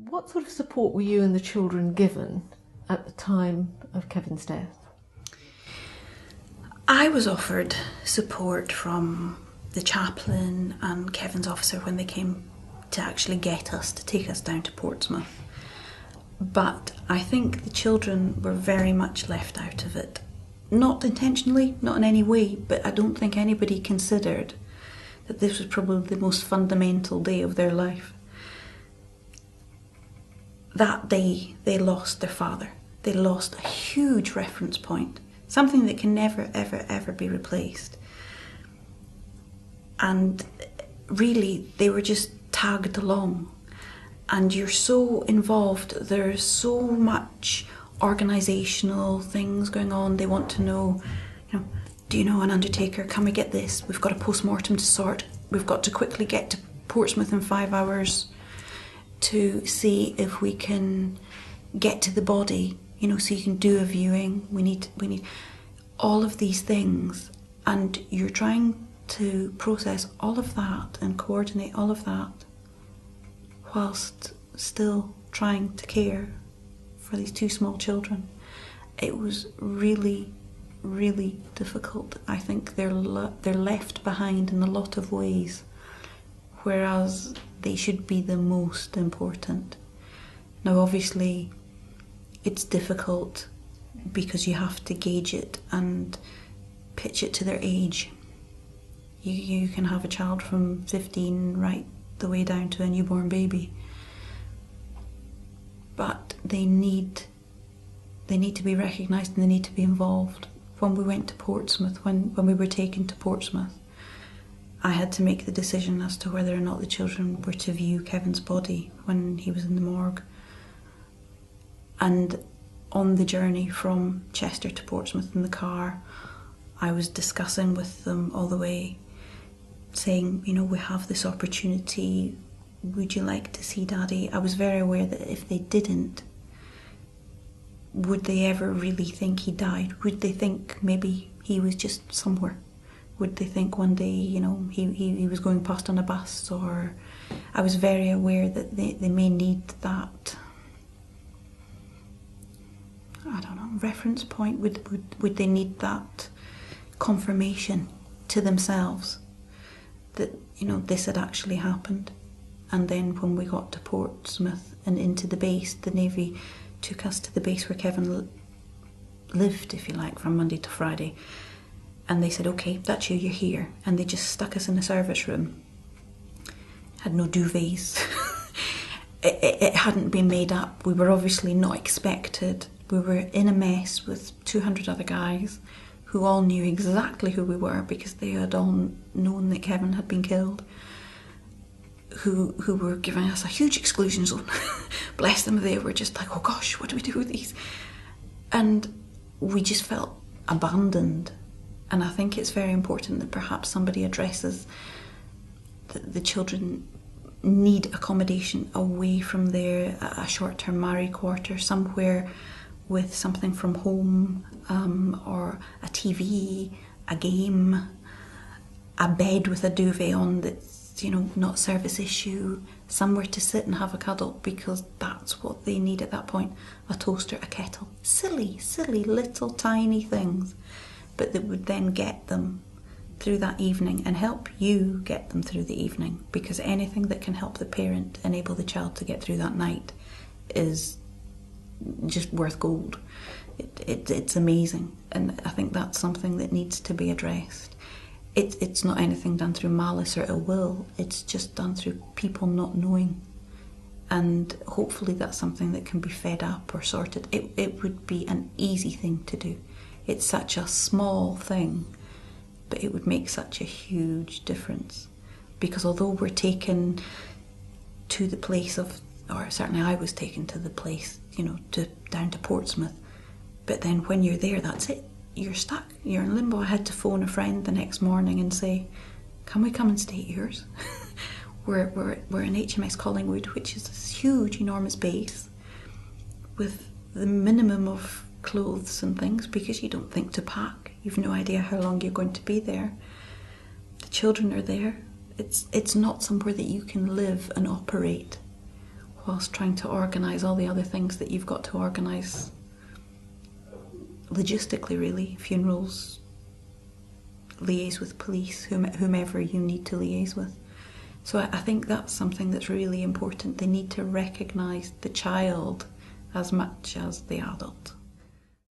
What sort of support were you and the children given at the time of Kevin's death? I was offered support from the chaplain and Kevin's officer when they came to actually get us, to take us down to Portsmouth. But I think the children were very much left out of it. Not intentionally, not in any way, but I don't think anybody considered that this was probably the most fundamental day of their life. That day, they lost their father. They lost a huge reference point, something that can never, ever, ever be replaced. And really, they were just tagged along. And you're so involved, there's so much organisational things going on. They want to know, do you know an undertaker? Can we get this? We've got a post-mortem to sort. We've got to quickly get to Portsmouth in 5 hours to see if we can get to the body, so you can do a viewing. We need all of these things. And you're trying to process all of that and coordinate all of that whilst still trying to care for these two small children. It was really, really difficult. I think they're left behind in a lot of ways, whereas they should be the most important. Now obviously it's difficult because you have to gauge it and pitch it to their age. You can have a child from 15 right the way down to a newborn baby, but they need to be recognised and they need to be involved. When we went to Portsmouth, when we were taken to Portsmouth, I had to make the decision as to whether or not the children were to view Kevin's body when he was in the morgue. And on the journey from Chester to Portsmouth in the car, I was discussing with them all the way, saying, we have this opportunity, would you like to see Daddy? I was very aware that if they didn't, would they ever really think he died? Would they think maybe he was just somewhere? Would they think one day, he was going past on a bus? Or I was very aware that they may need that, reference point. Would they need that confirmation to themselves that, this had actually happened? And then when we got to Portsmouth and into the base, the Navy took us to the base where Kevin lived, if you like, from Monday to Friday. And they said, okay, that's you, you're here. And they just stuck us in a service room. Had no duvets. It hadn't been made up. We were obviously not expected. We were in a mess with 200 other guys who all knew exactly who we were because they had all known that Kevin had been killed, who were giving us a huge exclusion zone. Bless them, they were just like, oh gosh, what do we do with these? And we just felt abandoned. And I think it's very important that perhaps somebody addresses that the children need accommodation away from their a short-term married quarter, somewhere with something from home, or a TV, a game, a bed with a duvet on that's, not service issue, somewhere to sit and have a cuddle, because that's what they need at that point. A toaster, a kettle, silly little tiny things, but that would then get them through that evening and help you get them through the evening, because anything that can help the parent enable the child to get through that night is just worth gold. It's amazing, and I think that's something that needs to be addressed. It's not anything done through malice or ill will, it's just done through people not knowing, and hopefully that's something that can be fed up or sorted. It would be an easy thing to do. It's such a small thing, but it would make such a huge difference, because although we're taken to the place of, or certainly I was taken to the place, down to Portsmouth, but then when you're there, that's it. You're stuck. You're in limbo. I had to phone a friend the next morning and say, can we come and stay at yours? we're in HMS Collingwood, which is this huge, enormous base with the minimum of clothes and things, because you don't think to pack. You've no idea how long you're going to be there. The children are there. It's not somewhere that you can live and operate whilst trying to organise all the other things that you've got to organise logistically, really. Funerals, liaise with police, whomever you need to liaise with. So I think that's something that's really important. They need to recognise the child as much as the adult.